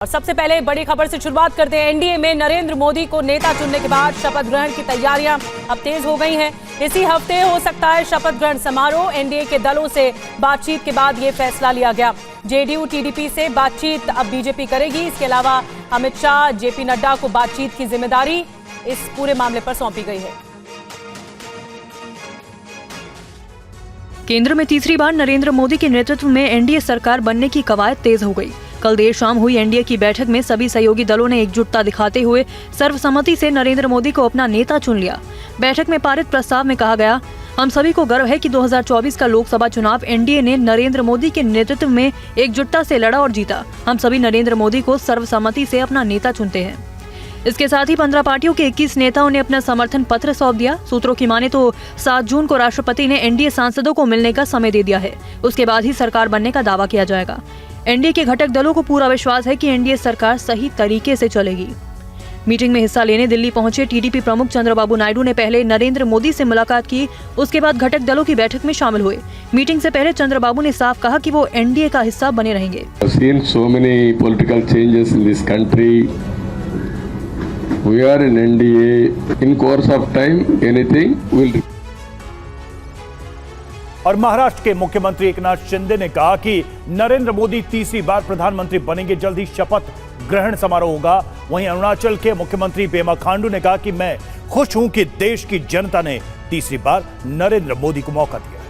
और सबसे पहले बड़ी खबर से शुरुआत करते हैं। एनडीए में नरेंद्र मोदी को नेता चुनने के बाद शपथ ग्रहण की तैयारियां अब तेज हो गई हैं। इसी हफ्ते हो सकता है शपथ ग्रहण समारोह। एनडीए के दलों से बातचीत के बाद ये फैसला लिया गया। जेडीयू टीडीपी से बातचीत अब बीजेपी करेगी। इसके अलावा अमित शाह, जेपी नड्डा को बातचीत की जिम्मेदारी इस पूरे मामले पर सौंपी गई है। केंद्र में तीसरी बार नरेंद्र मोदी के नेतृत्व में एनडीए सरकार बनने की कवायद तेज हो गई। कल देर शाम हुई एनडीए की बैठक में सभी सहयोगी दलों ने एकजुटता दिखाते हुए सर्वसम्मति से नरेंद्र मोदी को अपना नेता चुन लिया। बैठक में पारित प्रस्ताव में कहा गया, हम सभी को गर्व है कि 2024 का लोकसभा चुनाव एनडीए ने नरेंद्र मोदी के नेतृत्व में एकजुटता से लड़ा और जीता। हम सभी नरेंद्र मोदी को सर्वसम्मति से अपना नेता चुनते हैं। इसके साथ ही 15 पार्टियों के 21 नेताओं ने अपना समर्थन पत्र सौंप दिया। सूत्रों की माने तो 7 जून को राष्ट्रपति ने एनडीए सांसदों को मिलने का समय दे दिया है। उसके बाद ही सरकार बनने का दावा किया जाएगा। एनडीए के घटक दलों को पूरा विश्वास है कि एनडीए सरकार सही तरीके से चलेगी। मीटिंग में हिस्सा लेने दिल्ली पहुंचे टीडीपी प्रमुख चंद्रबाबू नायडू ने पहले नरेंद्र मोदी से मुलाकात की। उसके बाद घटक दलों की बैठक में शामिल हुए। मीटिंग से पहले चंद्रबाबू ने साफ कहा कि वो एनडीए का हिस्सा बने रहेंगे। We are in NDA. In course of time, anything will. और महाराष्ट्र के मुख्यमंत्री एकनाथ शिंदे ने कहा कि नरेंद्र मोदी तीसरी बार प्रधानमंत्री बनेंगे। जल्द ही शपथ ग्रहण समारोह होगा। वहीं अरुणाचल के मुख्यमंत्री पेमा खांडू ने कहा कि मैं खुश हूं कि देश की जनता ने तीसरी बार नरेंद्र मोदी को मौका दिया है।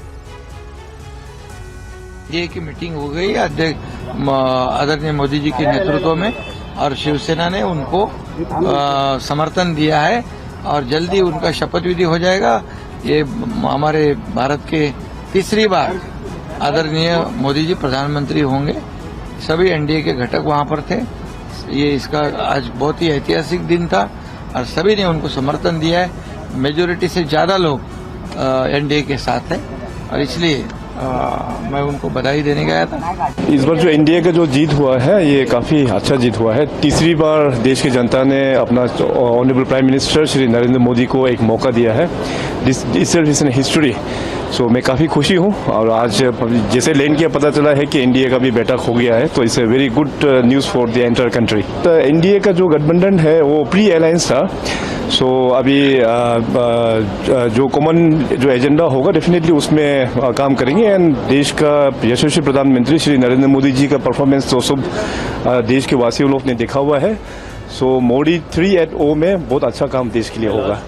ये की मीटिंग हो गई आदरणीय मोदी जी के नेतृत्व में और शिवसेना ने उनको समर्थन दिया है और जल्दी उनका शपथ विधि हो जाएगा। ये हमारे भारत के तीसरी बार आदरणीय मोदी जी प्रधानमंत्री होंगे। सभी एनडीए के घटक वहां पर थे। ये इसका आज बहुत ही ऐतिहासिक दिन था और सभी ने उनको समर्थन दिया है। मेजोरिटी से ज्यादा लोग एनडीए के साथ है और इसलिए मैं उनको बधाई देने गया था। इस बार जो एनडीए का जो जीत हुआ है ये काफी अच्छा जीत हुआ है। तीसरी बार देश की जनता ने अपना honourable prime minister Shri Narendra Modi को एक मौका दिया है। This is an history. So मैं काफी खुशी हूँ और आज जैसे लैंड किया पता चला है कि एनडीए का भी बैठक हो गया है तो it's a very good news for the entire country. तो एनडीए का जो गठबंधन है वो प्री अलायंस था। सो अभी जो कॉमन जो एजेंडा होगा डेफिनेटली उसमें काम करेंगे एंड देश का यशस्वी प्रधानमंत्री श्री नरेंद्र मोदी जी का परफॉर्मेंस तो सब देश के वासियों लोग ने देखा हुआ है। सो मोदी 3.0 में बहुत अच्छा काम देश के लिए होगा।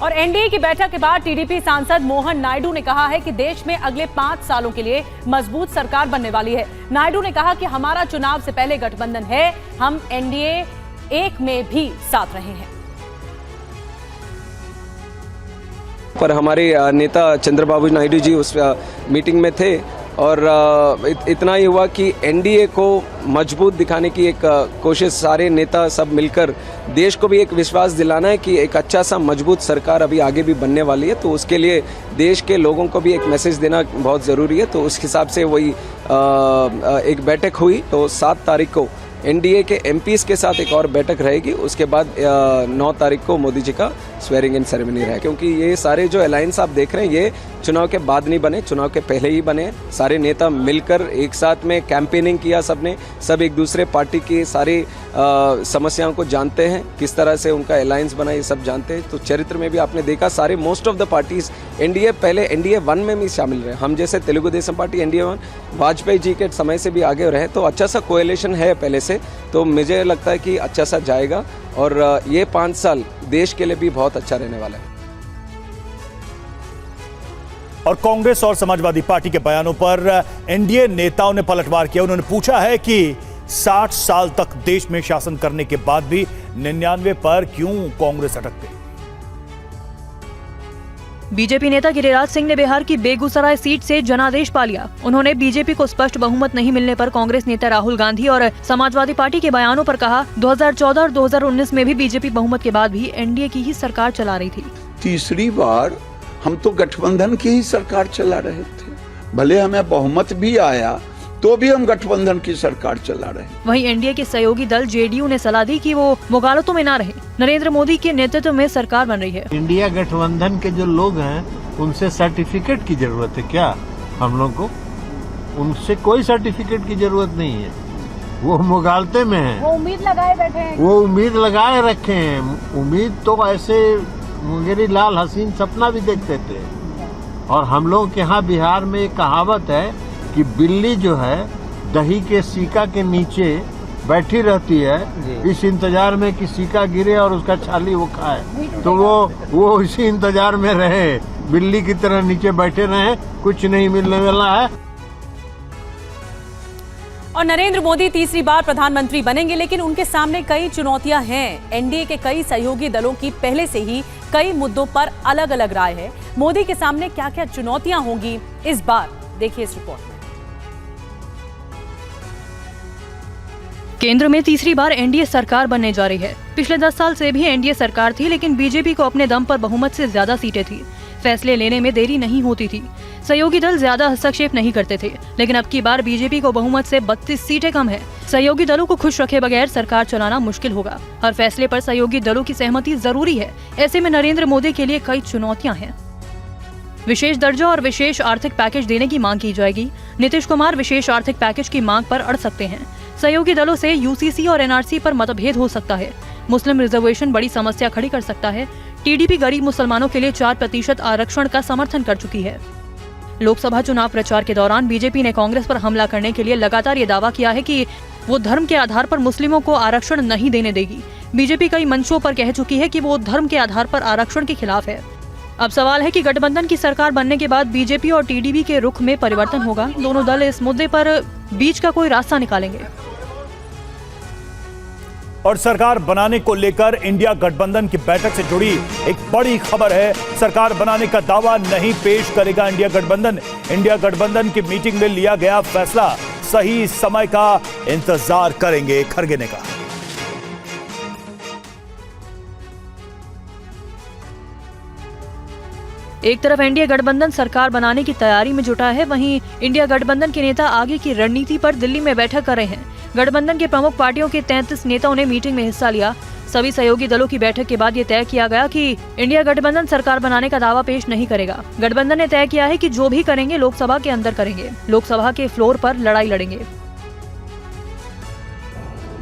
और एनडीए की बैठक के बाद टीडीपी सांसद मोहन नायडू ने कहा है कि देश में अगले 5 सालों के लिए मजबूत सरकार बनने वाली है। नायडू ने कहा कि हमारा चुनाव से पहले गठबंधन है, हम एनडीए एक में भी साथ रहे हैं। पर हमारे नेता चंद्रबाबू नायडू जी उस मीटिंग में थे और इतना ही हुआ कि एनडीए को मजबूत दिखाने की एक कोशिश सारे नेता सब मिलकर देश को भी एक विश्वास दिलाना है कि एक अच्छा सा मजबूत सरकार अभी आगे भी बनने वाली है। तो उसके लिए देश के लोगों को भी एक मैसेज देना बहुत ज़रूरी है। तो उस हिसाब से वही एक बैठक हुई। तो 7 तारीख को एनडीए के एमपीज के साथ एक और बैठक रहेगी। उसके बाद 9 तारीख को मोदी जी का स्वेरिंग इन सेरेमनी रहेगा। क्योंकि ये सारे जो अलायंस आप देख रहे हैं ये चुनाव के बाद नहीं बने, चुनाव के पहले ही बने। सारे नेता मिलकर एक साथ में कैंपेनिंग किया सबने। सब एक दूसरे पार्टी की सारी समस्याओं को जानते हैं, किस तरह से उनका अलायंस बना ये सब जानते हैं। तो चरित्र में भी आपने देखा सारे most of the parties NDA पहले एनडीए 1 में भी शामिल रहे। हम जैसे तेलुगु देशम पार्टी एनडीए 1 वाजपेयी जी के समय से भी आगे रहे। तो अच्छा सा कोएलिशन है पहले से। तो मुझे लगता है कि अच्छा सा जाएगा और ये 5 साल देश के लिए भी बहुत अच्छा रहने वाला है। और कांग्रेस और समाजवादी पार्टी के बयानों पर एनडीए नेताओं ने पलटवार किया। उन्होंने पूछा है कि 60 साल तक देश में शासन करने के बाद भी 99 पर क्यों कांग्रेस अटक गई। बीजेपी नेता गिरिराज सिंह ने बिहार की बेगूसराय सीट से जनादेश पा लिया। उन्होंने बीजेपी को स्पष्ट बहुमत नहीं मिलने पर कांग्रेस नेता राहुल गांधी और समाजवादी पार्टी के बयानों पर कहा, 2014 और 2019 में भी बीजेपी बहुमत के बाद भी एनडीए की ही सरकार चला रही थी। तीसरी बार हम तो गठबंधन की ही सरकार चला रहे थे। भले हमें बहुमत भी आया तो भी हम गठबंधन की सरकार चला रहे हैं। वहीं एनडीए के सहयोगी दल जेडीयू ने सलाह दी कि वो मुगालतों में ना रहे। नरेंद्र मोदी के नेतृत्व में सरकार बन रही है। इंडिया गठबंधन के जो लोग हैं उनसे सर्टिफिकेट की जरूरत है क्या? हम लोग को उनसे कोई सर्टिफिकेट की जरूरत नहीं है। वो मुगालते में है, वो उम्मीद लगाए बैठे हैं। वो उम्मीद लगाए रखे हैं। उम्मीद तो ऐसे मुंगेरी लाल हसीन सपना भी देखते थे। और हम लोग के यहाँ बिहार में एक कहावत है कि बिल्ली जो है दही के सिक्का के नीचे बैठी रहती है इस इंतजार में कि सिक्का गिरे और उसका छाली वो खाए। तो वो इसी इंतजार में रहे, बिल्ली की तरह नीचे बैठे रहे, कुछ नहीं मिलने वाला है। और नरेंद्र मोदी तीसरी बार प्रधानमंत्री बनेंगे, लेकिन उनके सामने कई चुनौतियां हैं। एनडीए के कई सहयोगी दलों की पहले से ही कई मुद्दों पर अलग अलग राय है। मोदी के सामने क्या क्या चुनौतियां होंगी इस बार, देखिए इस रिपोर्ट में। केंद्र में तीसरी बार एनडीए सरकार बनने जा रही है। पिछले 10 साल से भी एनडीए सरकार थी, लेकिन बीजेपी को अपने दम पर बहुमत से ज्यादा सीटें थी। फैसले लेने में देरी नहीं होती थी। सहयोगी दल ज्यादा हस्तक्षेप नहीं करते थे, लेकिन अब की बार बीजेपी को बहुमत से 32 सीटें कम है। सहयोगी दलों को खुश रखे बगैर सरकार चलाना मुश्किल होगा। हर फैसले पर सहयोगी दलों की सहमति जरूरी है। ऐसे में नरेंद्र मोदी के लिए कई चुनौतियां हैं। विशेष दर्जा और विशेष आर्थिक पैकेज देने की मांग की जाएगी। नीतीश कुमार विशेष आर्थिक पैकेज की मांग पर अड़ सकते हैं। सहयोगी दलों से यूसीसी और एनआरसी पर मतभेद हो सकता है। मुस्लिम रिजर्वेशन बड़ी समस्या खड़ी कर सकता है। टीडीपी गरीब मुसलमानों के लिए 4% आरक्षण का समर्थन कर चुकी है। लोकसभा चुनाव प्रचार के दौरान बीजेपी ने कांग्रेस पर हमला करने के लिए लगातार ये दावा किया है कि वो धर्म के आधार पर मुस्लिमों को आरक्षण नहीं देने देगी। बीजेपी कई मंचों पर कह चुकी है कि वो धर्म के आधार पर आरक्षण के खिलाफ है। अब सवाल है कि गठबंधन की सरकार बनने के बाद बीजेपी और टीडीपी के रुख में परिवर्तन होगा। दोनों दल इस मुद्दे पर बीच का कोई रास्ता निकालेंगे। और सरकार बनाने को लेकर इंडिया गठबंधन की बैठक से जुड़ी एक बड़ी खबर है। सरकार बनाने का दावा नहीं पेश करेगा इंडिया गठबंधन। इंडिया गठबंधन की मीटिंग में लिया गया फैसला, सही समय का इंतजार करेंगे, खड़गे ने कहा। एक तरफ एनडीए गठबंधन सरकार बनाने की तैयारी में जुटा है, वहीं इंडिया गठबंधन के नेता आगे की रणनीति पर दिल्ली में बैठक कर रहे हैं। गठबंधन के प्रमुख पार्टियों के 33 नेताओं ने मीटिंग में हिस्सा लिया। सभी सहयोगी दलों की बैठक के बाद ये तय किया गया कि इंडिया गठबंधन सरकार बनाने का दावा पेश नहीं करेगा। गठबंधन ने तय किया है कि जो भी करेंगे लोकसभा के अंदर करेंगे, लोकसभा के फ्लोर पर लड़ाई लड़ेंगे।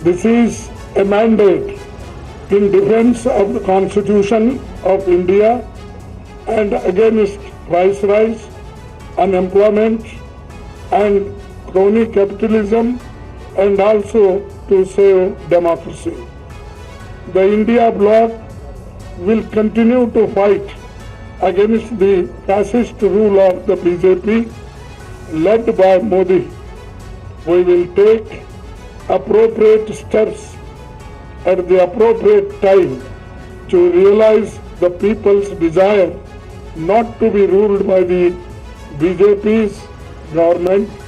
This is a mandate in defense of the Constitution of India and against viceroys, unemployment and crony capitalism, and also to save democracy. The India bloc will continue to fight against the fascist rule of the BJP led by Modi. We will take appropriate steps at the appropriate time to realize the people's desire not to be ruled by the BJP's government.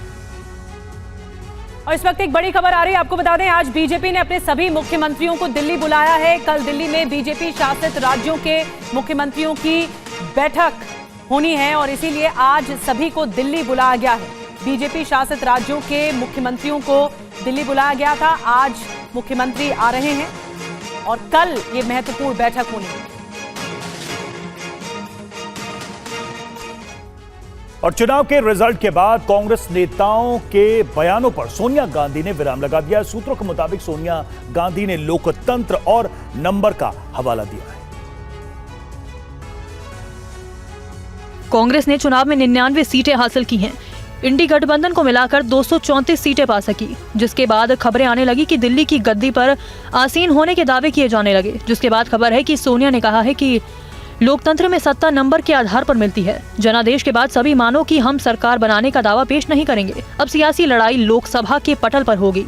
और इस वक्त एक बड़ी खबर आ रही है, आपको बता दें आज बीजेपी ने अपने सभी मुख्यमंत्रियों को दिल्ली बुलाया है। कल दिल्ली में बीजेपी शासित राज्यों के मुख्यमंत्रियों की बैठक होनी है और इसीलिए आज सभी को दिल्ली बुलाया गया है। बीजेपी शासित राज्यों के मुख्यमंत्रियों को दिल्ली बुलाया गया था। आज मुख्यमंत्री आ रहे हैं और कल ये महत्वपूर्ण बैठक होनी है। और चुनाव के रिजल्ट के बाद कांग्रेस नेताओं के बयानों पर सोनिया गांधी ने विराम लगा दिया। सूत्रों के मुताबिक सोनिया गांधी ने लोकतंत्र और नंबर का हवाला दिया है। कांग्रेस ने चुनाव में 99 सीटें हासिल की हैं। इंडी गठबंधन को मिलाकर 234 सीटें पा सकी, जिसके बाद खबरें आने लगी कि दिल्ली की गद्दी पर आसीन होने के दावे किए जाने लगे। जिसके बाद खबर है कि सोनिया ने कहा है कि लोकतंत्र में सत्ता नंबर के आधार पर मिलती है। जनादेश के बाद सभी मानो कि हम सरकार बनाने का दावा पेश नहीं करेंगे। अब सियासी लड़ाई लोकसभा के पटल पर होगी।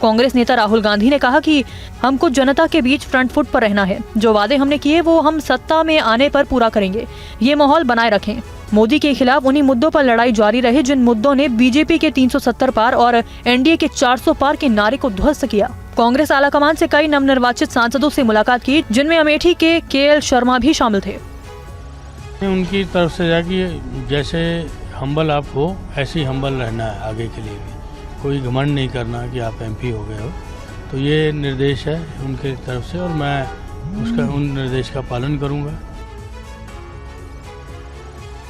कांग्रेस नेता राहुल गांधी ने कहा कि हमको जनता के बीच फ्रंट फुट पर रहना है। जो वादे हमने किए वो हम सत्ता में आने पर पूरा करेंगे। ये माहौल बनाए रखें। मोदी के खिलाफ उन्हीं मुद्दों पर लड़ाई जारी रहे जिन मुद्दों ने बीजेपी के 370 पार और एनडीए के 400 पार के नारे को ध्वस्त किया। कांग्रेस आलाकमान से कई नवनिर्वाचित सांसदों से मुलाकात की, जिनमें अमेठी के केएल शर्मा भी शामिल थे। उनकी तरफ से जाके जैसे हम्बल आप हो ऐसे ही हम्बल रहना है आगे के लिए भी। कोई घमंड नहीं करना कि आप एमपी हो गए हो। तो ये निर्देश है उनके तरफ से और मैं उन निर्देश का पालन करूंगा।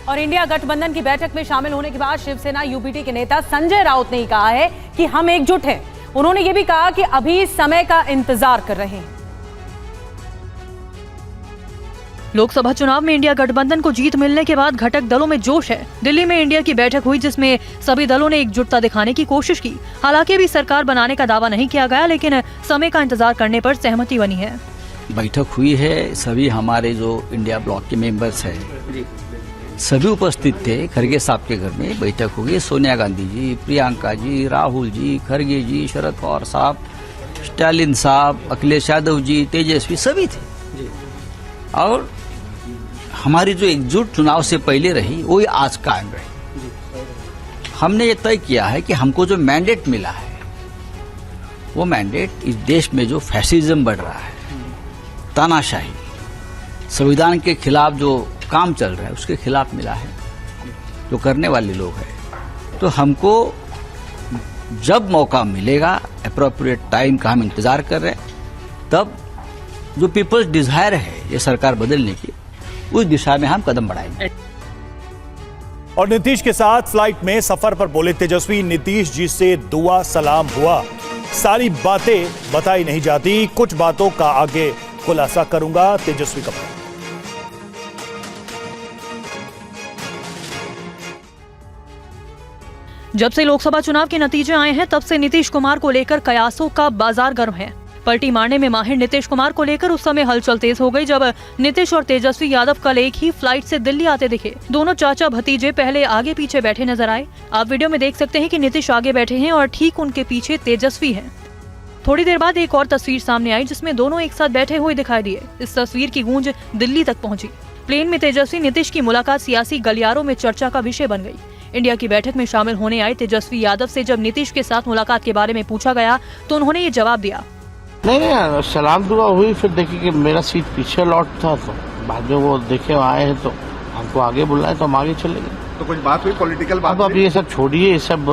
और इंडिया गठबंधन की बैठक में शामिल होने के बाद शिवसेना यूबीटी के नेता संजय राउत ने कहा है कि हम एकजुट हैं। उन्होंने ये भी कहा कि अभी समय का इंतजार कर रहे हैं। लोकसभा चुनाव में इंडिया गठबंधन को जीत मिलने के बाद घटक दलों में जोश है। दिल्ली में इंडिया की बैठक हुई जिसमें सभी दलों ने एकजुटता दिखाने की कोशिश की। हालांकि अभी सरकार बनाने का दावा नहीं किया गया, लेकिन समय का इंतजार करने पर सहमति बनी है। बैठक हुई है, सभी हमारे जो इंडिया ब्लॉक के मेंबर्स हैं सभी उपस्थित थे। खरगे साहब के घर में बैठक हुई। सोनिया गांधी जी, प्रियंका जी, राहुल जी, खरगे जी, शरद पवार साहब, स्टालिन साहब, अखिलेश यादव जी, तेजस्वी सभी थे। और हमारी जो एकजुट चुनाव से पहले रही वही आज कायम रही। हमने ये तय किया है कि हमको जो मैंडेट मिला है वो मैंडेट इस देश में जो फैसिज्म बढ़ रहा है, तानाशाही, संविधान के खिलाफ जो काम चल रहा है उसके खिलाफ मिला है, जो करने वाले लोग हैं। तो हमको जब मौका मिलेगा, अप्रोप्रिएट टाइम का हम इंतजार कर रहे हैं, तब जो पीपल्स डिजायर है ये सरकार बदलने की, उस दिशा में हम कदम बढ़ाएंगे। और नीतीश के साथ फ्लाइट में सफर पर बोले तेजस्वी, नीतीश जी से दुआ सलाम हुआ, सारी बातें बताई नहीं जाती, कुछ बातों का आगे खुलासा करूंगा, तेजस्वी का। जब से लोकसभा चुनाव के नतीजे आए हैं तब से नीतीश कुमार को लेकर कयासों का बाजार गर्म है। पलटी मारने में माहिर नीतीश कुमार को लेकर उस समय हलचल तेज हो गई जब नीतीश और तेजस्वी यादव कल एक ही फ्लाइट से दिल्ली आते दिखे। दोनों चाचा भतीजे पहले आगे पीछे बैठे नजर आए। आप वीडियो में देख सकते हैं कि नीतीश आगे बैठे हैं और ठीक उनके पीछे तेजस्वी हैं। थोड़ी देर बाद एक और तस्वीर सामने आई जिसमें दोनों एक साथ बैठे हुए दिखाई दिए। इस तस्वीर की गूंज दिल्ली तक पहुंची। प्लेन में तेजस्वी नीतीश की मुलाकात सियासी गलियारों में चर्चा का विषय बन गई। इंडिया की बैठक में शामिल होने आए तेजस्वी यादव से जब नीतीश के साथ मुलाकात के बारे में पूछा गया तो उन्होंने ये जवाब दिया। नहीं, सलाम दुआ हुई, फिर देखिए कि मेरा सीट पीछे लौट था, तो बाद में वो देखे आए हैं तो हमको आगे बुलाए तो हम आगे चले गए। तो कुछ बात हुई, पॉलिटिकल बात? अब ये सब छोड़िए, ये सब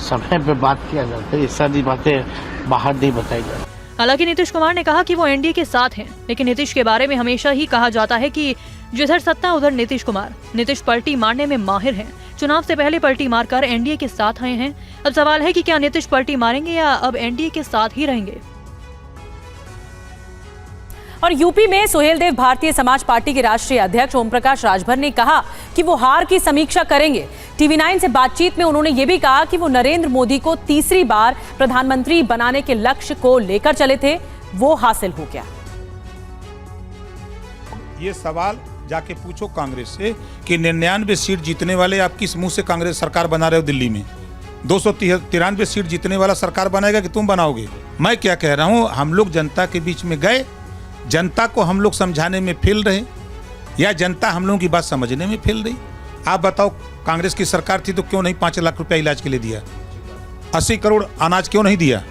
समय पे बात किया जाता है, ये सारी बातें बाहर नहीं बताई जाती। हालांकि नीतीश कुमार ने कहा कि वो एनडीए के साथ हैं, लेकिन नीतीश के बारे में हमेशा ही कहा जाता है कि जिधर सत्ता उधर नीतीश कुमार। नीतीश पलटी मारने में माहिर हैं। चुनाव से पहले पलटी मारकर एनडीए के साथ आए हैं। अब सवाल है कि क्या नीतीश पलटी मारेंगे या अब एनडीए के साथ ही रहेंगे। और यूपी में सुहेलदेव भारतीय समाज पार्टी के राष्ट्रीय अध्यक्ष ओम प्रकाश राजभर ने कहा कि वो हार की समीक्षा करेंगे। टीवी 9 से बातचीत में उन्होंने ये भी कहा कि वो नरेंद्र मोदी को तीसरी बार प्रधानमंत्री बनाने के लक्ष्य को लेकर चले थे, वो हासिल हो गया। ये सवाल जाके पूछो कांग्रेस से कि 99 सीट जीतने वाले आप किस मुंह से कांग्रेस सरकार बना रहे हो दिल्ली में? 293 सीट जीतने वाला सरकार बनाएगा कि तुम बनाओगे? मैं क्या कह रहा हूं, हम लोग जनता के बीच में गए, जनता को हम लोग समझाने में फेल रहे या जनता हम लोगों की बात समझने में फेल रही? आप बताओ, कांग्रेस की सरकार थी तो क्यों नहीं 5 लाख रुपया इलाज के लिए दिया? 80 करोड़ अनाज क्यों नहीं दिया?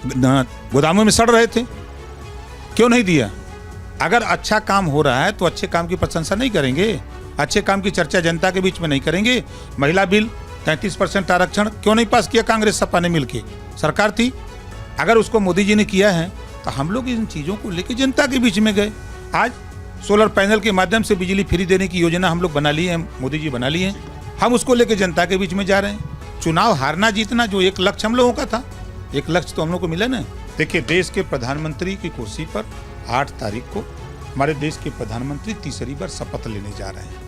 गोदामों में सड़ रहे थे, क्यों नहीं दिया? अगर अच्छा काम हो रहा है तो अच्छे काम की प्रशंसा नहीं करेंगे? अच्छे काम की चर्चा जनता के बीच में नहीं करेंगे? महिला बिल 33% आरक्षण क्यों नहीं पास किया कांग्रेस सपा ने मिलकर? सरकार थी, अगर उसको मोदी जी ने किया है तो हम लोग इन चीज़ों को लेकर जनता के बीच में गए। आज सोलर पैनल के माध्यम से बिजली फ्री देने की योजना हम लोग बना ली है, मोदी जी बना ली है, हम उसको लेकर जनता के बीच में जा रहे हैं। चुनाव हारना जीतना जो एक लक्ष्य हम लोगों का था, एक लक्ष्य तो हम लोग को मिला ना। देखिए, देश के प्रधानमंत्री की कुर्सी पर 8 तारीख को हमारे देश के प्रधानमंत्री तीसरी बार शपथ लेने जा रहे हैं।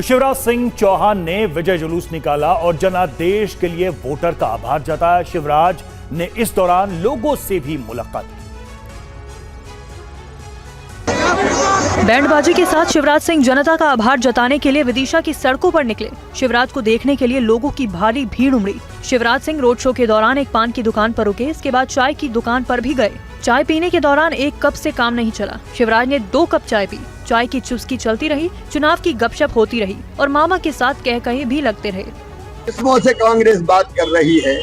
शिवराज सिंह चौहान ने विजय जुलूस निकाला और जनादेश के लिए वोटर का आभार जताया। शिवराज ने इस दौरान लोगों से भी मुलाकात की। बैंडबाजी के साथ शिवराज सिंह जनता का आभार जताने के लिए विदिशा की सड़कों पर निकले। शिवराज को देखने के लिए लोगों की भारी भीड़ उमड़ी। शिवराज सिंह रोड शो के दौरान एक पान की दुकान पर रुके, इसके बाद चाय की दुकान पर भी गए। चाय पीने के दौरान एक कप से काम नहीं चला, शिवराज ने 2 कप चाय पी। चाय की चुस्की चलती रही, चुनाव की गपशप होती रही और मामा के साथ कह कहे भी लगते रहे। किस्मों से कांग्रेस बात कर रही है।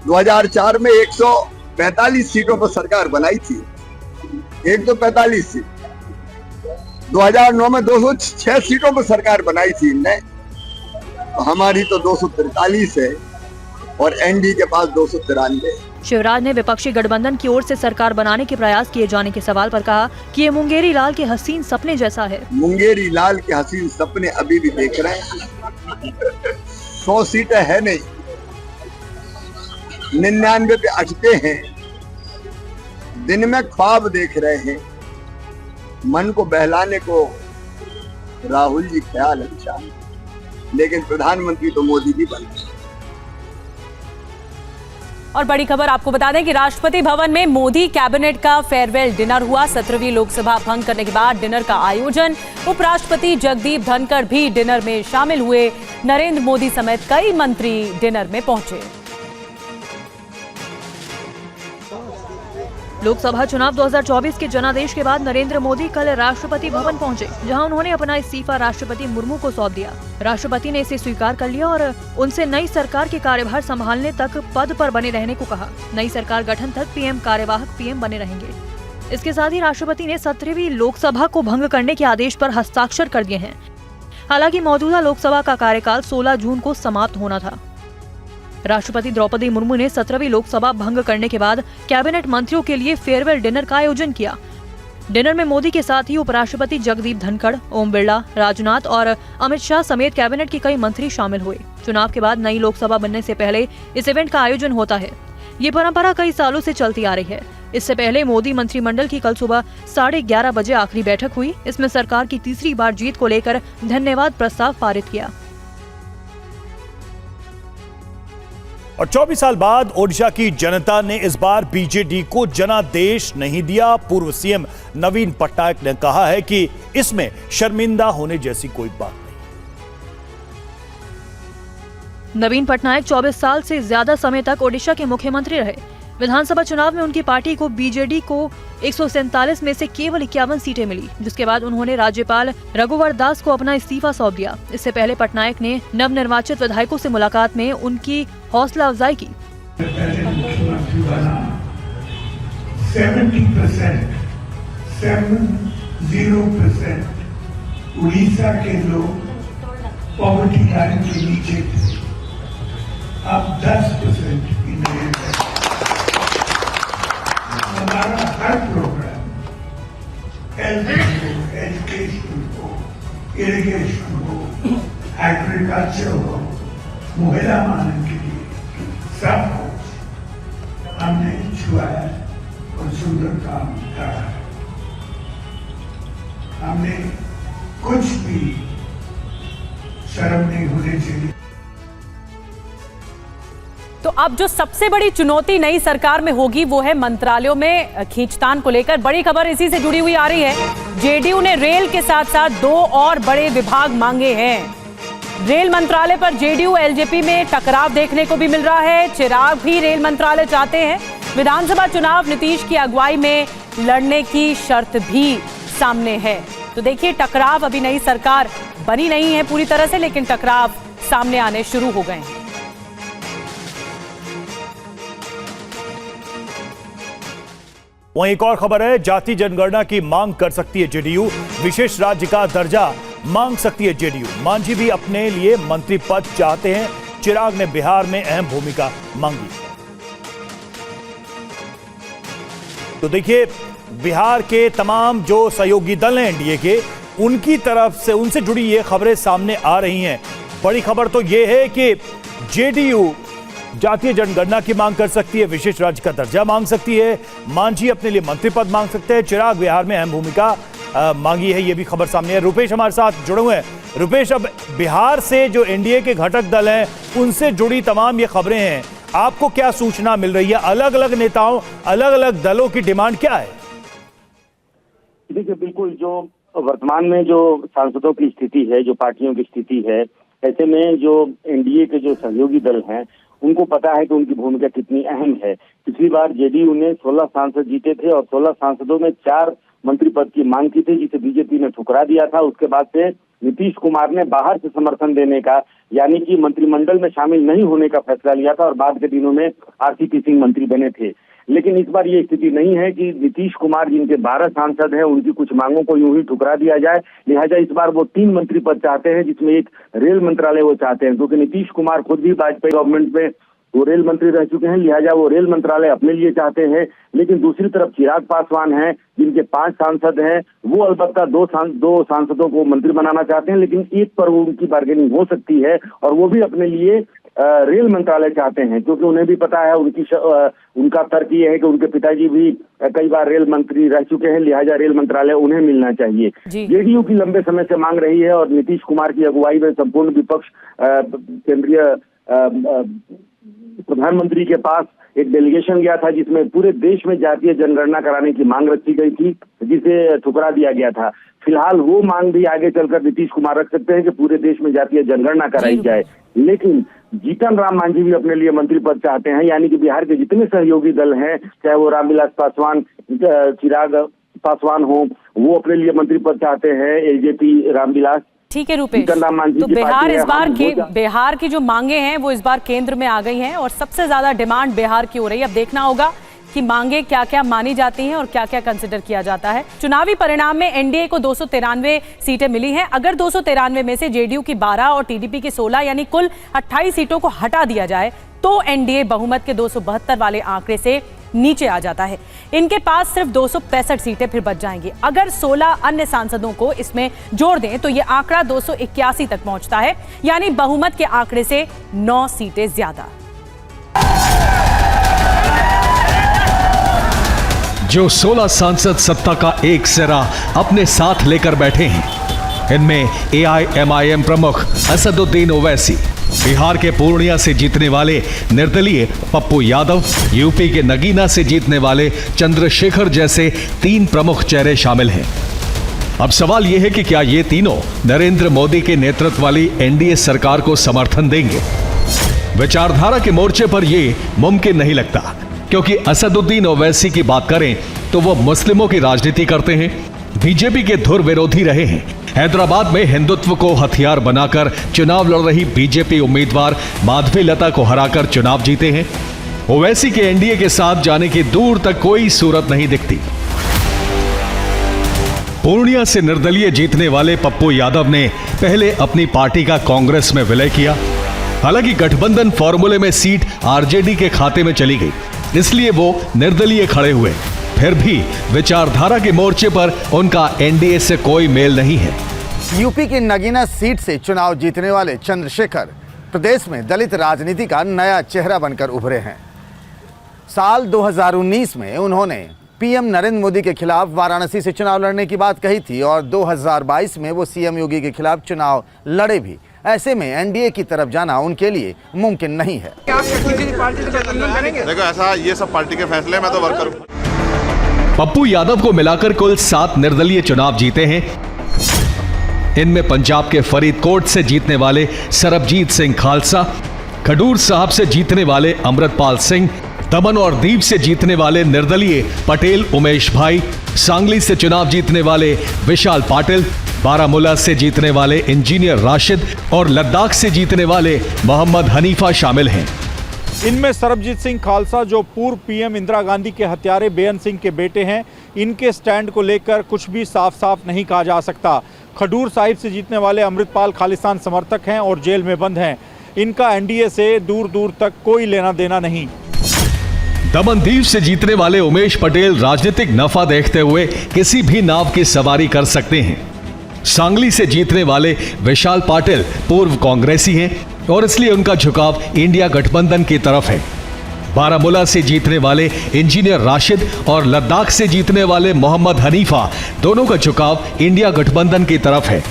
2004 में 145 सीटों पर सरकार बनाई थी, 145 सीट। 2009 में 206 सीटों पर सरकार बनाई थी इनने, हमारी तो 243 है और एनडीए के पास 293। शिवराज ने विपक्षी गठबंधन की ओर से सरकार बनाने के प्रयास किए जाने के सवाल पर कहा कि ये मुंगेरी लाल के हसीन सपने जैसा है। मुंगेरी लाल के हसीन सपने अभी भी देख रहे हैं। 100 सीटें है नहीं, 99 पे अटके हैं, दिन में ख्वाब देख रहे हैं, मन को बहलाने को राहुल जी ख्याल अच्छा, लेकिन प्रधानमंत्री तो मोदी जी बन गए। और बड़ी खबर आपको बता दें कि राष्ट्रपति भवन में मोदी कैबिनेट का फेयरवेल डिनर हुआ। 17वीं लोकसभा भंग करने के बाद डिनर का आयोजन। उपराष्ट्रपति जगदीप धनखड़ भी डिनर में शामिल हुए। नरेंद्र मोदी समेत कई मंत्री डिनर में पहुंचे। लोकसभा चुनाव 2024 के जनादेश के बाद नरेंद्र मोदी कल राष्ट्रपति भवन पहुंचे, जहां उन्होंने अपना इस्तीफा राष्ट्रपति मुर्मू को सौंप दिया। राष्ट्रपति ने इसे स्वीकार कर लिया और उनसे नई सरकार के कार्यभार संभालने तक पद पर बने रहने को कहा। नई सरकार गठन तक पीएम कार्यवाहक पीएम बने रहेंगे। इसके साथ ही राष्ट्रपति ने 17वीं लोकसभा को भंग करने के आदेश पर हस्ताक्षर कर दिए हैं। हालांकि मौजूदा लोकसभा का कार्यकाल 16 जून को समाप्त होना था। राष्ट्रपति द्रौपदी मुर्मू ने 17वीं लोकसभा भंग करने के बाद कैबिनेट मंत्रियों के लिए फेयरवेल डिनर का आयोजन किया। डिनर में मोदी के साथ ही उपराष्ट्रपति जगदीप धनखड़, ओम बिरला, राजनाथ और अमित शाह समेत कैबिनेट के कई मंत्री शामिल हुए। चुनाव के बाद नई लोकसभा बनने से पहले इस इवेंट का आयोजन होता है। ये परंपरा कई सालों से चलती आ रही है। इससे पहले मोदी मंत्रिमंडल की कल सुबह 11:30 बजे आखिरी बैठक हुई। इसमें सरकार की तीसरी बार जीत को लेकर धन्यवाद प्रस्ताव पारित किया। और 24 साल बाद ओडिशा की जनता ने इस बार बीजेडी को जनादेश नहीं दिया। पूर्व सीएम नवीन पटनायक ने कहा है कि इसमें शर्मिंदा होने जैसी कोई बात नहीं। नवीन पटनायक 24 साल से ज्यादा समय तक ओडिशा के मुख्यमंत्री रहे। विधानसभा चुनाव में उनकी पार्टी को बीजेडी को 147 में से केवल 51 सीटें मिली, जिसके बाद उन्होंने राज्यपाल रघुवर दास को अपना इस्तीफा सौंप दिया। इससे पहले पटनायक ने नवनिर्वाचित विधायकों से मुलाकात में उनकी हौसला अफजाई की। 70% उड़ीसा के लोग पॉवर्टी लाइन के नीचे थे, अब 10% की नए। हमारा हर प्रोग्राम हेल्थ हो, एजुकेशन हो, इरिगेशन हो, एग्रीकल्चर हो, महिला मानव के लिए सब कुछ हमने छुआया और सुंदर काम करा। हमने कुछ भी शर्म नहीं होनी चाहिए। तो अब जो सबसे बड़ी चुनौती नई सरकार में होगी वो है मंत्रालयों में खींचतान को लेकर। बड़ी खबर इसी से जुड़ी हुई आ रही है। जेडीयू ने रेल के साथ साथ 2 और बड़े विभाग मांगे हैं। रेल मंत्रालय पर जेडीयू एलजेपी में टकराव देखने को भी मिल रहा है। चिराग भी रेल मंत्रालय चाहते हैं। विधानसभा चुनाव नीतीश की अगुवाई में लड़ने की शर्त भी सामने है। तो देखिए, टकराव अभी नई सरकार बनी नहीं है पूरी तरह से, लेकिन टकराव सामने आने शुरू हो गए हैं। वहीं एक और खबर है, जाति जनगणना की मांग कर सकती है जेडीयू। विशेष राज्य का दर्जा मांग सकती है जेडीयू। मांझी भी अपने लिए मंत्री पद चाहते हैं। चिराग ने बिहार में अहम भूमिका मांगी। तो देखिए, बिहार के तमाम जो सहयोगी दल हैं एनडीए के, उनकी तरफ से उनसे जुड़ी ये खबरें सामने आ रही हैं। बड़ी खबर तो ये है कि जेडीयू जातीय जनगणना की मांग कर सकती है, विशेष राज्य का दर्जा मांग सकती है, मांझी अपने लिए मंत्री पद मांग सकते हैं, चिराग बिहार में अहम भूमिका मांगी है। ये भी खबर सामने है। रुपेश हमारे साथ जुड़े हुए हैं। रुपेश, अब बिहार से जो एनडीए के घटक दल हैं उनसे जुड़ी तमाम ये खबरें हैं, आपको क्या सूचना मिल रही है? अलग अलग नेताओं, अलग अलग दलों की डिमांड क्या है? देखिए, बिल्कुल जो वर्तमान में जो सांसदों की स्थिति है, जो पार्टियों की स्थिति है, ऐसे में जो एनडीए के जो सहयोगी दल हैं उनको पता है कि उनकी भूमिका कितनी अहम है। पिछली बार जेडीयू ने 16 सांसद जीते थे और 16 सांसदों में 4 मंत्री पद की मांग की थी, जिसे बीजेपी ने ठुकरा दिया था। उसके बाद से नीतीश कुमार ने बाहर से समर्थन देने का, यानी कि मंत्रिमंडल में शामिल नहीं होने का फैसला लिया था और बाद के दिनों में आरसीपी सिंह मंत्री बने थे। लेकिन इस बार ये स्थिति नहीं है कि नीतीश कुमार, जिनके 12 सांसद हैं, उनकी कुछ मांगों को यूं ही ठुकरा दिया जाए। लिहाजा इस बार वो 3 मंत्री पद चाहते हैं, जिसमें एक रेल मंत्रालय वो चाहते हैं, क्योंकि नीतीश कुमार खुद भी वाजपेयी गवर्नमेंट में वो रेल मंत्री रह चुके हैं। लिहाजा वो रेल मंत्रालय अपने लिए चाहते हैं। लेकिन दूसरी तरफ चिराग पासवान हैं, जिनके 5 सांसद हैं, वो अलबत्ता 2 सांसदों को मंत्री बनाना चाहते हैं, लेकिन एक पर वो उनकी बार्गेनिंग हो सकती है और वो भी अपने लिए रेल मंत्रालय चाहते हैं, क्योंकि उन्हें भी पता है, उनका तर्क ये है कि उनके पिताजी भी कई बार रेल मंत्री रह चुके हैं, लिहाजा रेल मंत्रालय उन्हें मिलना चाहिए। जेडीयू की लंबे समय से मांग रही है और नीतीश कुमार की अगुवाई में संपूर्ण विपक्ष केंद्रीय प्रधानमंत्री के पास एक डेलीगेशन गया था, जिसमें पूरे देश में जातीय जनगणना कराने की मांग रखी गई थी, जिसे ठुकरा दिया गया था। फिलहाल वो मांग भी आगे चलकर नीतीश कुमार रख सकते हैं कि पूरे देश में जातीय जनगणना कराई जाए, लेकिन जीतन राम मांझी भी अपने लिए मंत्री पद चाहते हैं, यानी कि बिहार के जितने सहयोगी दल हैं, चाहे वो रामविलास पासवान, चिराग पासवान हो, वो अपने लिए मंत्री पद चाहते हैं, एलजेपी रामविलास। ठीक है रूपेश, तो बिहार इस बार बिहार की जो मांगे हैं वो इस बार केंद्र में आ गई हैं और सबसे ज्यादा डिमांड बिहार की हो रही है। अब देखना होगा कि मांगे क्या क्या मानी जाती हैं और क्या क्या कंसिडर किया जाता है। चुनावी परिणाम में एनडीए को 293 सीटें मिली हैं। अगर 293 में से जेडीयू की 12 और टीडीपी की 16 यानी कुल 28 सीटों को हटा दिया जाए तो एनडीए बहुमत के 272 वाले आंकड़े से नीचे आ जाता है। इनके पास सिर्फ 265 सीटें फिर बच जाएंगी। अगर 16 अन्य सांसदों को इसमें जोड़ दें तो यह आंकड़ा 281 तक पहुंचता है, यानी बहुमत के आंकड़े से 9 सीटें ज्यादा। जो 16 सांसद सत्ता का एक सिरा अपने साथ लेकर बैठे हैं, इनमें एआईएमआईएम प्रमुख असदुद्दीन ओवैसी, बिहार के पूर्णिया से जीतने वाले निर्दलीय पप्पू यादव, यूपी के नगीना से जीतने वाले चंद्रशेखर जैसे 3 प्रमुख चेहरे शामिल हैं। अब सवाल यह है कि क्या ये तीनों नरेंद्र मोदी के नेतृत्व वाली एनडीए सरकार को समर्थन देंगे? विचारधारा के मोर्चे पर यह मुमकिन नहीं लगता, क्योंकि असदुद्दीन ओवैसी की बात करें तो वो मुस्लिमों की राजनीति करते हैं, बीजेपी के धुर विरोधी रहे हैं, हैदराबाद में हिंदुत्व को हथियार बनाकर चुनाव लड़ रही बीजेपी उम्मीदवार माधवी लता को हराकर चुनाव जीते हैं। ओवैसी के एनडीए के साथ जाने की दूर तक कोई सूरत नहीं दिखती। पूर्णिया से निर्दलीय जीतने वाले पप्पू यादव ने पहले अपनी पार्टी का कांग्रेस में विलय किया। हालांकि गठबंधन फॉर्मूले में सीट आरजेडी के खाते में चली गई, इसलिए वो निर्दलीय खड़े हुए। फिर भी विचारधारा के मोर्चे पर उनका एनडीए से कोई मेल नहीं है। यूपी की नगीना सीट से चुनाव जीतने वाले चंद्रशेखर प्रदेश में दलित राजनीति का नया चेहरा बनकर उभरे हैं। साल 2019 में उन्होंने पीएम नरेंद्र मोदी के खिलाफ वाराणसी से चुनाव लड़ने की बात कही थी और 2022 में वो सीएम योगी के खिलाफ चुनाव लड़े भी। ऐसे में एनडीए की तरफ जाना उनके लिए मुमकिन नहीं है। देखो ऐसा ये सब पार्टी के फैसले, मैं तो वर्कर हूं। पप्पू यादव को मिलाकर कुल 7 निर्दलीय चुनाव जीते हैं। इनमें पंजाब के फरीदकोट से जीतने वाले सरबजीत सिंह खालसा, खडूर साहब से जीतने वाले अमृतपाल सिंह, दमन और दीव से जीतने वाले निर्दलीय पटेल उमेश भाई, सांगली से चुनाव जीतने वाले विशाल पाटिल, बारामूला से जीतने वाले इंजीनियर राशिद और लद्दाख से जीतने वाले मोहम्मद हनीफा शामिल हैं। इनमें सरबजीत सिंह खालसा, जो पूर्व पीएम इंदिरा गांधी के हत्यारे बेअंत सिंह के बेटे हैं, इनके स्टैंड को लेकर कुछ भी साफ साफ नहीं कहा जा सकता। खडूर साहिब से जीतने वाले अमृतपाल खालिस्तान समर्थक हैं और जेल में बंद हैं। इनका एनडीए से दूर दूर तक कोई लेना देना नहीं। दमनदीव से जीतने वाले उमेश पटेल राजनीतिक नफा देखते हुए किसी भी नाव की सवारी कर सकते हैं। सांगली से जीतने वाले विशाल पाटिल पूर्व कांग्रेसी हैं और इसलिए उनका झुकाव इंडिया गठबंधन की तरफ है। बारामूला से जीतने वाले इंजीनियर राशिद और लद्दाख से जीतने वाले मोहम्मद हनीफा, दोनों का झुकाव इंडिया गठबंधन की तरफ है,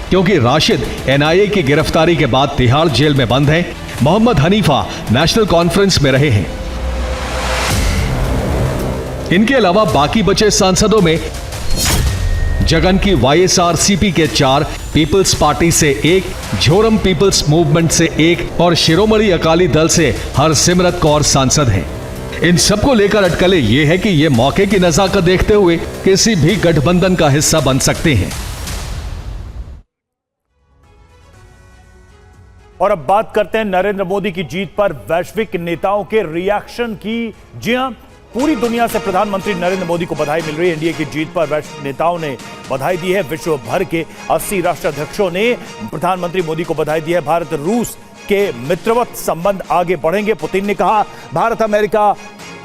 क्योंकि राशिद एनआईए की गिरफ्तारी के बाद तिहाड़ जेल में बंद हैं। मोहम्मद हनीफा नेशनल कॉन्फ्रेंस में रहे हैं। इनके अलावा बाकी बचे सांसदों में जगन की वाईएसआरसीपी के 4, पीपल्स पार्टी से 1, झोरम पीपल्स मूवमेंट से 1 और शिरोमणि अकाली दल से हरसिमरत कौर सांसद हैं। इन सबको लेकर अटकलें ये है कि ये मौके की नजाकत देखते हुए किसी भी गठबंधन का हिस्सा बन सकते हैं। और अब बात करते हैं नरेंद्र मोदी की जीत पर वैश्विक नेताओं के रिएक्शन की। जी हां, पूरी दुनिया से प्रधानमंत्री नरेंद्र मोदी को बधाई मिल रही है। एनडीए की जीत पर वैश्विक नेताओं ने बधाई दी है। विश्व भर के 80 राष्ट्राध्यक्षों ने प्रधानमंत्री मोदी को बधाई दी है। भारत रूस के मित्रवत संबंध आगे बढ़ेंगे। पुतिन ने कहा भारत अमेरिका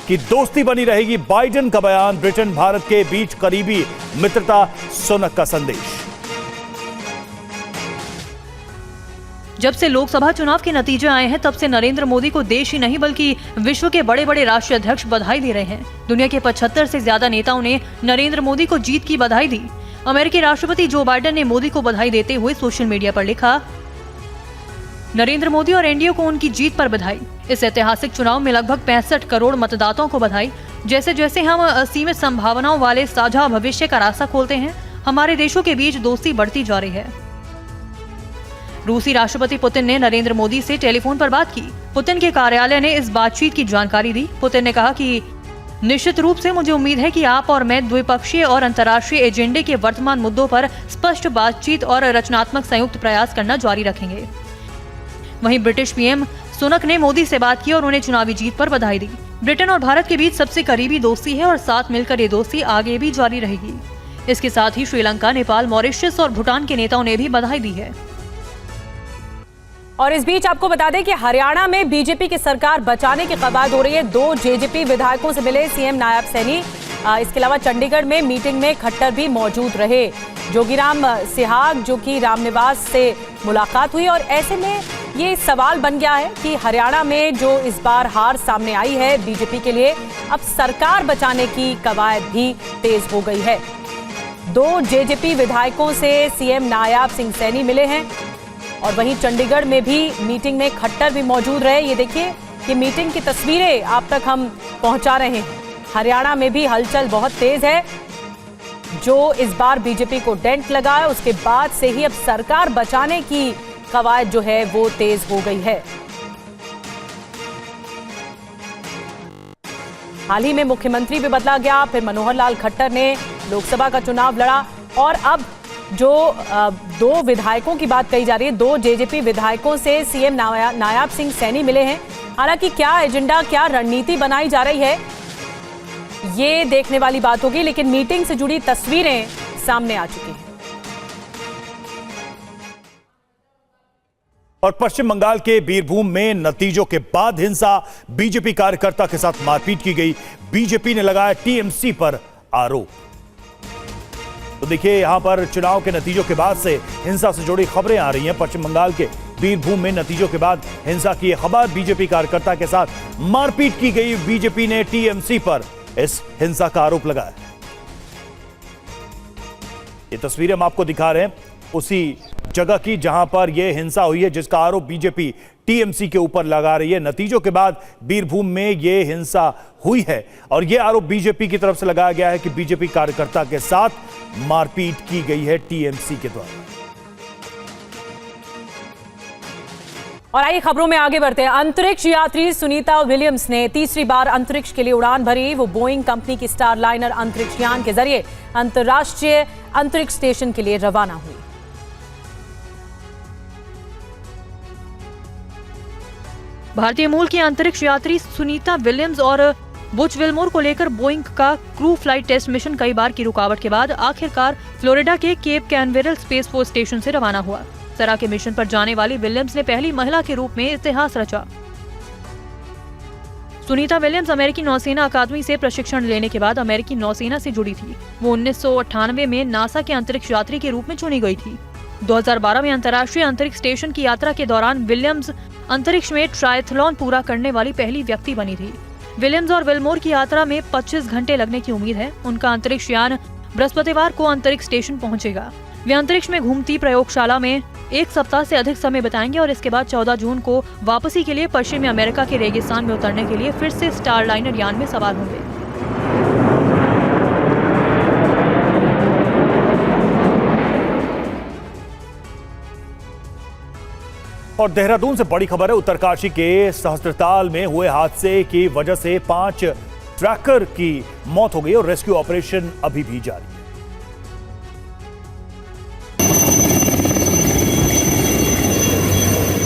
की दोस्ती बनी रहेगी। बाइडेन का बयान, ब्रिटेन भारत के बीच करीबी मित्रता, सुनक का संदेश। जब से लोकसभा चुनाव के नतीजे आए हैं तब से नरेंद्र मोदी को देश ही नहीं बल्कि विश्व के बड़े बड़े राष्ट्रीय अध्यक्ष बधाई दे रहे हैं। दुनिया के 75 से ज्यादा नेताओं ने नरेंद्र मोदी को जीत की बधाई दी। अमेरिकी राष्ट्रपति जो बाइडेन ने मोदी को बधाई देते हुए सोशल मीडिया पर लिखा, नरेंद्र मोदी और एनडीए को उनकी जीत पर बधाई। इस ऐतिहासिक चुनाव में लगभग 65 करोड़ मतदाताओं को बधाई। जैसे जैसे हम असीमित संभावनाओं वाले साझा भविष्य का रास्ता खोलते हैं, हमारे देशों के बीच दोस्ती बढ़ती जा रही है। रूसी राष्ट्रपति पुतिन ने नरेंद्र मोदी से टेलीफोन पर बात की। पुतिन के कार्यालय ने इस बातचीत की जानकारी दी। पुतिन ने कहा कि निश्चित रूप से मुझे उम्मीद है कि आप और मैं द्विपक्षीय और अंतर्राष्ट्रीय एजेंडे के वर्तमान मुद्दों पर स्पष्ट बातचीत और रचनात्मक संयुक्त प्रयास करना जारी रखेंगे। वहीं ब्रिटिश पीएम सुनक ने मोदी से बात की और उन्हें चुनावी जीत पर बधाई दी। ब्रिटेन और भारत के बीच सबसे करीबी दोस्ती है और साथ मिलकर ये दोस्ती आगे भी जारी रहेगी। इसके साथ ही श्रीलंका, नेपाल, मॉरिशस और भूटान के नेताओं ने भी बधाई दी है। और इस बीच आपको बता दें कि हरियाणा में बीजेपी की सरकार बचाने की कवायद हो रही है। 2 जेजेपी विधायकों से मिले सीएम नायब सैनी। इसके अलावा चंडीगढ़ में मीटिंग में खट्टर भी मौजूद रहे। जोगीराम सिहाग जो कि रामनिवास से मुलाकात हुई और ऐसे में ये सवाल बन गया है कि हरियाणा में जो इस बार हार सामने आई है बीजेपी के लिए, अब सरकार बचाने की कवायद भी तेज हो गई है। 2 जेजेपी विधायकों से सीएम नायब सिंह सैनी मिले हैं और वहीं चंडीगढ़ में भी मीटिंग में खट्टर भी मौजूद रहे। ये देखिए कि मीटिंग की तस्वीरें आप तक हम पहुंचा रहे हैं। हरियाणा में भी हलचल बहुत तेज है। जो इस बार बीजेपी को डेंट लगा है उसके बाद से ही अब सरकार बचाने की कवायद जो है वो तेज हो गई है। हाल ही में मुख्यमंत्री भी बदला गया, फिर मनोहर लाल खट्टर ने लोकसभा का चुनाव लड़ा और अब जो 2 विधायकों की बात कही जा रही है, 2 जेजेपी विधायकों से सीएम नायब सिंह सैनी मिले हैं। हालांकि क्या एजेंडा, क्या रणनीति बनाई जा रही है ये देखने वाली बात होगी, लेकिन मीटिंग से जुड़ी तस्वीरें सामने आ चुकी हैं। और पश्चिम बंगाल के बीरभूम में नतीजों के बाद हिंसा, बीजेपी कार्यकर्ता के साथ मारपीट की गई। बीजेपी ने लगाया टीएमसी पर आरोप। तो देखिए यहां पर चुनाव के नतीजों के बाद से हिंसा से जुड़ी खबरें आ रही हैं। पश्चिम बंगाल के बीरभूम में नतीजों के बाद हिंसा की खबर, बीजेपी कार्यकर्ता के साथ मारपीट की गई। बीजेपी ने टीएमसी पर इस हिंसा का आरोप लगाया। ये तस्वीरें हम आपको दिखा रहे हैं उसी जगह की जहां पर यह हिंसा हुई है, जिसका आरोप बीजेपी टीएमसी के ऊपर लगा रही है। नतीजों के बाद बीरभूम में यह हिंसा हुई है और यह आरोप बीजेपी की तरफ से लगाया गया है कि बीजेपी कार्यकर्ता के साथ मारपीट की गई है टीएमसी के द्वारा। और आइए खबरों में आगे बढ़ते हैं। अंतरिक्ष यात्री सुनीता विलियम्स ने तीसरी बार अंतरिक्ष के लिए उड़ान भरी। वो बोइंग कंपनी की स्टारलाइनर अंतरिक्ष यान के जरिए अंतर्राष्ट्रीय अंतरिक्ष स्टेशन के लिए रवाना हुई। भारतीय मूल की अंतरिक्ष यात्री सुनीता विलियम्स और बुच विल्मोर को लेकर बोइंग का क्रू फ्लाइट टेस्ट मिशन कई बार की रुकावट के बाद आखिरकार फ्लोरिडा के Cape Canaveral space force station से रवाना हुआ। इस तरह के मिशन पर जाने वाली विलियम्स ने पहली महिला के रूप में इतिहास रचा। सुनीता विलियम्स अमेरिकी नौसेना अकादमी से प्रशिक्षण लेने के बाद अमेरिकी नौसेना से जुड़ी थी। वो 1998 में नासा के अंतरिक्ष यात्री के रूप में चुनी गई थी। 2012 में अंतर्राष्ट्रीय अंतरिक्ष स्टेशन की यात्रा के दौरान विलियम्स अंतरिक्ष में ट्रायथलॉन पूरा करने वाली पहली व्यक्ति बनी थी। विलियम्स और विल्मोर की यात्रा में 25 घंटे लगने की उम्मीद है। उनका अंतरिक्ष यान बृहस्पतिवार को अंतरिक्ष स्टेशन पहुंचेगा। वे अंतरिक्ष में घूमती प्रयोगशाला में 1 सप्ताह से अधिक समय बिताएंगे और इसके बाद 14 जून को वापसी के लिए पश्चिमी अमेरिका के रेगिस्तान में उतरने के लिए फिर से स्टारलाइनर यान में सवार होंगे। और देहरादून से बड़ी खबर है। उत्तरकाशी के सहस्त्रताल में हुए हादसे की वजह से 5 ट्रैकर की मौत हो गई और रेस्क्यू ऑपरेशन अभी भी जारी है।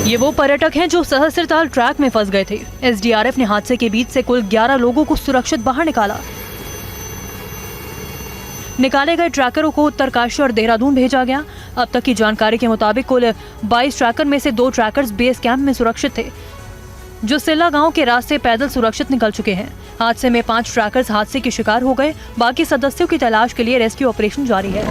ये वो पर्यटक हैं जो सहस्त्रताल ट्रैक में फंस गए थे। एसडीआरएफ ने हादसे के बीच से कुल 11 लोगों को सुरक्षित बाहर निकाला। निकाले गए ट्रैकरों को उत्तरकाशी और देहरादून भेजा गया। अब तक की जानकारी के मुताबिक कुल 22 ट्रैकर में से 2 ट्रैकर्स बेस कैंप में सुरक्षित थे, जो सिल्ला गांव के रास्ते पैदल सुरक्षित निकल चुके हैं। हादसे में 5 ट्रैकर्स हादसे के शिकार हो गए। बाकी सदस्यों की तलाश के लिए रेस्क्यू ऑपरेशन जारी है।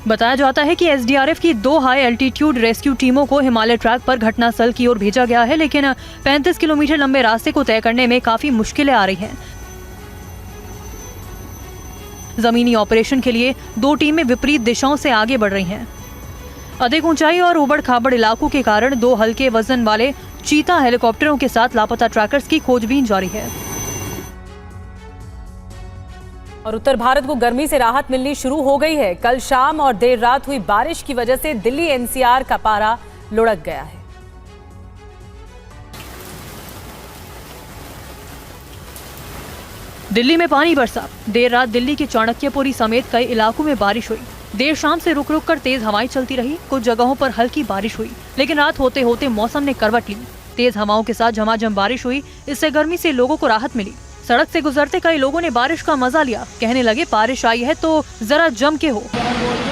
बताया जाता है कि एसडीआरएफ की 2 हाई एल्टीट्यूड रेस्क्यू टीमों को हिमालय ट्रैक पर घटनास्थल की ओर भेजा गया है, लेकिन 35 किलोमीटर लंबे रास्ते को तय करने में काफी मुश्किलें आ रही हैं। जमीनी ऑपरेशन के लिए 2 टीमें विपरीत दिशाओं से आगे बढ़ रही हैं। अधिक ऊंचाई और उबड़ खाबड़ इलाकों के कारण 2 हल्के वजन वाले चीता हेलीकॉप्टरों के साथ लापता ट्रैकर्स की खोजबीन जारी है। और उत्तर भारत को गर्मी से राहत मिलनी शुरू हो गई है। कल शाम और देर रात हुई बारिश की वजह से दिल्ली एनसीआर का पारा लुढ़क गया है। दिल्ली में पानी बरसा। देर रात दिल्ली के चाणक्यपुरी समेत कई इलाकों में बारिश हुई। देर शाम से रुक रुक कर तेज हवाएं चलती रही। कुछ जगहों पर हल्की बारिश हुई, लेकिन रात होते होते मौसम ने करवट ली। तेज हवाओं के साथ झमाझम बारिश हुई, इससे गर्मी से लोगों को राहत मिली। सड़क से गुजरते कई लोगों ने बारिश का मजा लिया, कहने लगे बारिश आई है तो जरा जम के हो।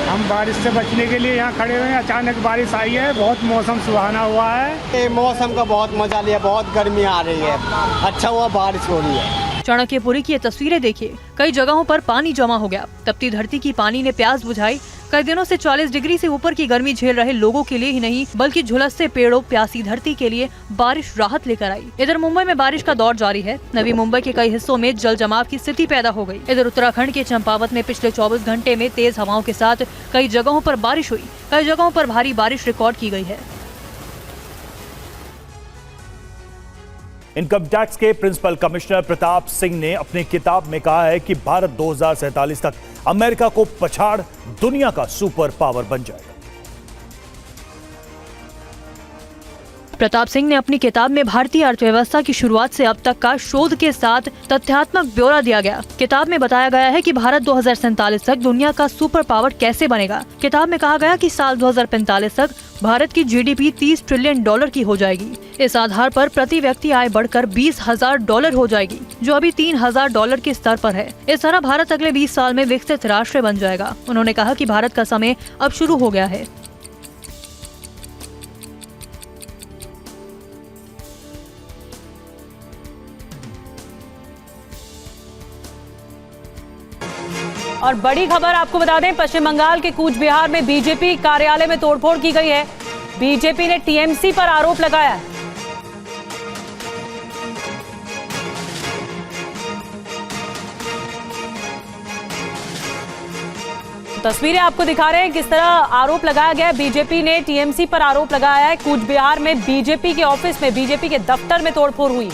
हम बारिश से बचने के लिए यहाँ खड़े हुए हैं, अचानक बारिश आई है, बहुत मौसम सुहाना हुआ है। मौसम का बहुत मजा लिया, बहुत गर्मी आ रही है, अच्छा हुआ बारिश हो रही है। चाणक्यपुरी की ये तस्वीरें देखिए, कई जगहों पर पानी जमा हो गया। तपती धरती की पानी ने प्यास बुझाई। कई दिनों से 40 डिग्री से ऊपर की गर्मी झेल रहे लोगों के लिए ही नहीं, बल्कि झुलसते पेड़ों, प्यासी धरती के लिए बारिश राहत लेकर आई। इधर मुंबई में बारिश का दौर जारी है। नवी मुंबई के कई हिस्सों में जल जमाव की स्थिति पैदा हो गई। इधर उत्तराखंड के चंपावत में पिछले 24 घंटे में तेज हवाओं के साथ कई जगहों पर बारिश हुई। कई जगहों पर भारी बारिश रिकॉर्ड की गई है। इनकम टैक्स के प्रिंसिपल कमिश्नर प्रताप सिंह ने अपनी किताब में कहा है कि भारत 2047 तक अमेरिका को पछाड़ दुनिया का सुपर पावर बन जाएगा। प्रताप सिंह ने अपनी किताब में भारतीय अर्थव्यवस्था की शुरुआत से अब तक का शोध के साथ तथ्यात्मक ब्यौरा दिया गया। किताब में बताया गया है कि भारत 2047 तक दुनिया का सुपर पावर कैसे बनेगा। किताब में कहा गया कि साल 2045 तक भारत की जीडीपी $30 ट्रिलियन की हो जाएगी। इस आधार पर प्रति व्यक्ति आय बढ़कर $20,000 हो जाएगी, जो अभी $3,000 के स्तर पर है। इस तरह भारत अगले 20 साल में विकसित राष्ट्र बन जाएगा। उन्होंने कहा कि भारत का समय अब शुरू हो गया है। और बड़ी खबर आपको बता दें, पश्चिम बंगाल के कूच बिहार में बीजेपी कार्यालय में तोड़फोड़ की गई है। बीजेपी ने टीएमसी पर आरोप लगाया है। तस्वीरें आपको दिखा रहे हैं किस तरह आरोप लगाया गया है। बीजेपी ने टीएमसी पर आरोप लगाया है। कूच बिहार में बीजेपी के ऑफिस में, बीजेपी के दफ्तर में तोड़फोड़ हुई।